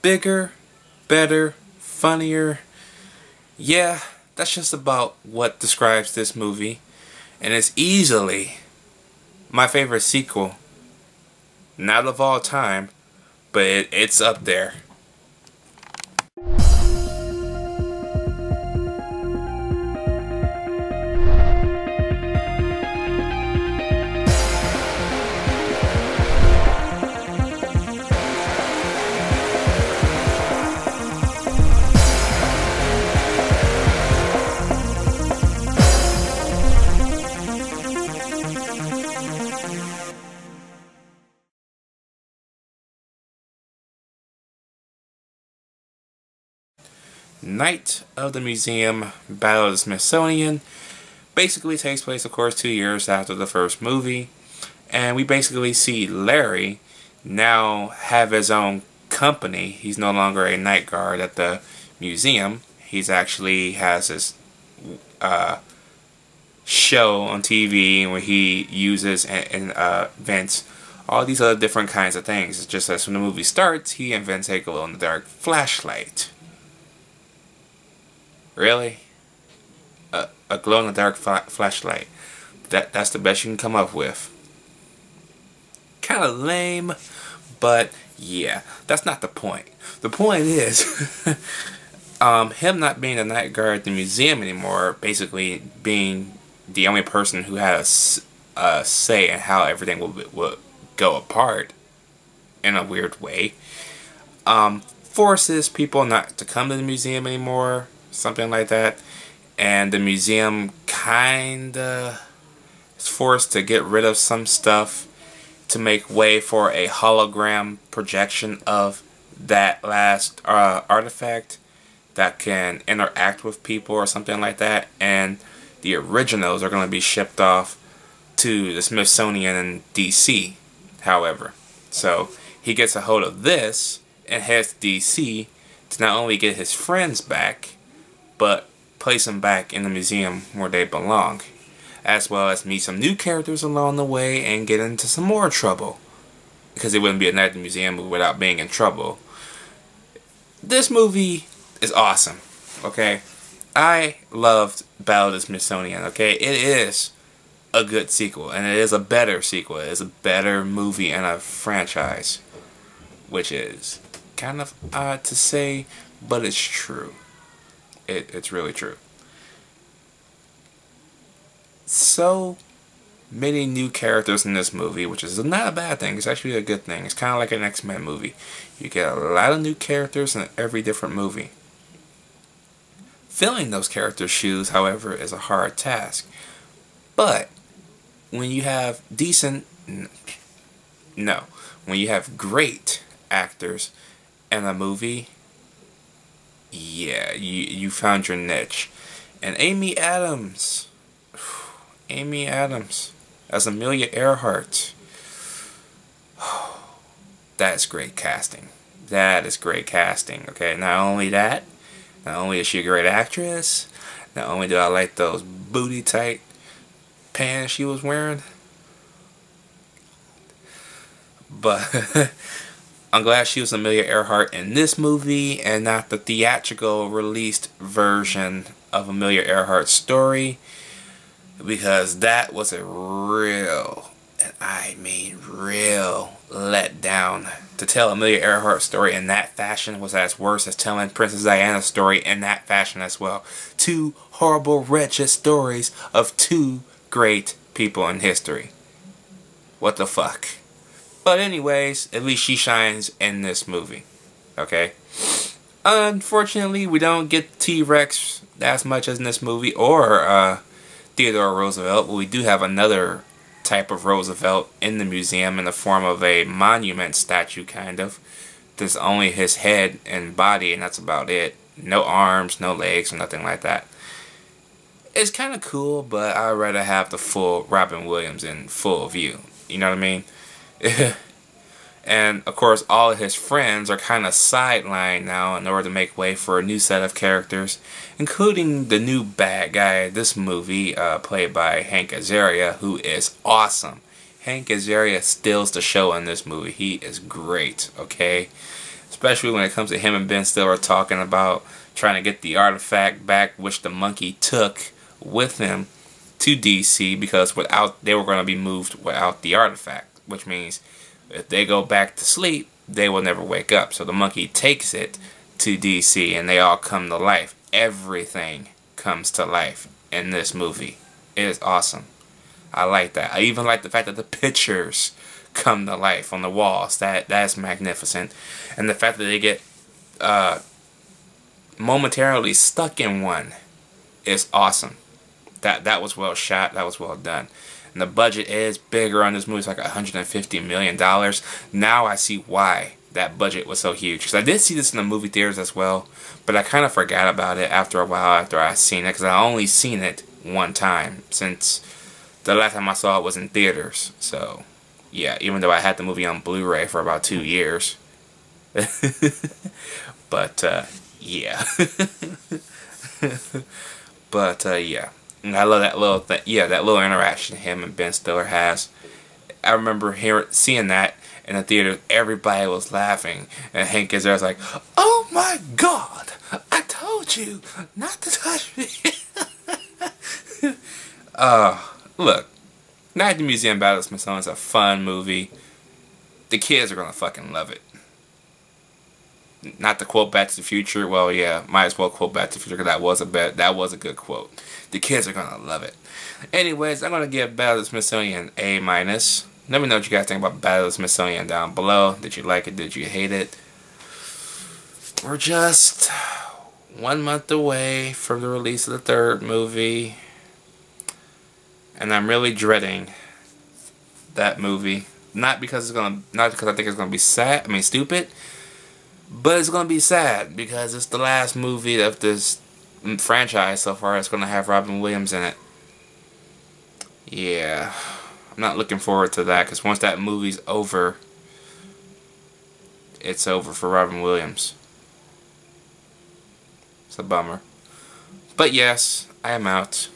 Bigger, better, funnier. Yeah, that's just about what describes this movie. And it's easily my favorite sequel. Not of all time, but it's up there. Night of the Museum, Battle of the Smithsonian basically takes place, of course, 2 years after the first movie. And we basically see Larry now have his own company. He's no longer a night guard at the museum. He's actually has his show on TV where he uses and invents all these other different kinds of things. It's just as when the movie starts, he invents a glow-in-the-dark flashlight. Really? A glow-in-the-dark flashlight. That's the best you can come up with. Kind of lame, but yeah, that's not the point. The point is, him not being a night guard at the museum anymore, basically being the only person who had a say in how everything will go apart in a weird way, forces people not to come to the museum anymore. Something like that, and the museum kinda is forced to get rid of some stuff to make way for a hologram projection of that last artifact that can interact with people or something like that, and the originals are going to be shipped off to the Smithsonian in DC, however. So he gets a hold of this and heads to DC to not only get his friends back, but place them back in the museum where they belong, as well as meet some new characters along the way and get into some more trouble, because it wouldn't be a night at the museum without being in trouble. This movie is awesome, okay? I loved Battle of the Smithsonian, okay? It is a good sequel, and it is a better sequel. It is a better movie and a franchise, which is kind of odd to say, but it's true. It's really true. So many new characters in this movie, which is not a bad thing. It's actually a good thing. It's kind of like an X-Men movie. You get a lot of new characters in every different movie. Filling those characters' shoes, however, is a hard task. But when you have when you have great actors in a movie, yeah, you found your niche. And Amy Adams as Amelia Earhart, that's great casting. That is great casting, okay? Not only that, not only is she a great actress, not only do I like those booty tight pants she was wearing, but I'm glad she was Amelia Earhart in this movie and not the theatrical released version of Amelia Earhart's story, because that was a real, and I mean real, letdown. To tell Amelia Earhart's story in that fashion was as worse as telling Princess Diana's story in that fashion as well. Two horrible, wretched stories of two great people in history. What the fuck? But anyways, at least she shines in this movie. Okay? Unfortunately, we don't get T-Rex as much as in this movie, or Theodore Roosevelt, but we do have another type of Roosevelt in the museum in the form of a monument statue, kind of. There's only his head and body, and that's about it. No arms, no legs, or nothing like that. It's kind of cool, but I'd rather have the full Robin Williams in full view. You know what I mean? And of course all of his friends are kind of sidelined now in order to make way for a new set of characters, including the new bad guy in this movie, played by Hank Azaria, who is awesome. Hank Azaria steals the show in this movie. He is great, okay? especially when it comes to him and Ben Stiller talking about trying to get the artifact back, which the monkey took with him to DC, because they were going to be moved without the artifact, which means if they go back to sleep, they will never wake up. So the monkey takes it to DC and they all come to life. Everything comes to life in this movie. It is awesome. I like that. I even like the fact that the pictures come to life on the walls. That's magnificent. And the fact that they get momentarily stuck in one is awesome. That was well shot. That was well done. And the budget is bigger on this movie. It's like $150 million. Now I see why that budget was so huge. Because I did see this in the movie theaters as well, but I kind of forgot about it after a while after I seen it, because I only seen it one time since the last time I saw it was in theaters. So yeah, even though I had the movie on Blu-ray for about 2 years. But yeah. But yeah. And I love that little thing. Yeah, that little interaction him and Ben Stiller has. I remember seeing that in the theater. Everybody was laughing, and Hank Azaria was like, "Oh my God! I told you not to touch me." Look, Night at the Museum Battle of the Smithsonian is a fun movie. The kids are gonna fucking love it. Not to quote Back to the Future. Well, yeah, might as well quote Back to the Future, because that was a good quote. The kids are gonna love it. Anyways, I'm gonna give Battle of the Smithsonian A-. Let me know what you guys think about Battle of the Smithsonian down below. Did you like it? Did you hate it? We're just 1 month away from the release of the third movie, and I'm really dreading that movie. Not because I think it's gonna be stupid. But it's going to be sad because it's the last movie of this franchise so far that's going to have Robin Williams in it. Yeah, I'm not looking forward to that, because once that movie's over, it's over for Robin Williams. It's a bummer. But yes, I am out.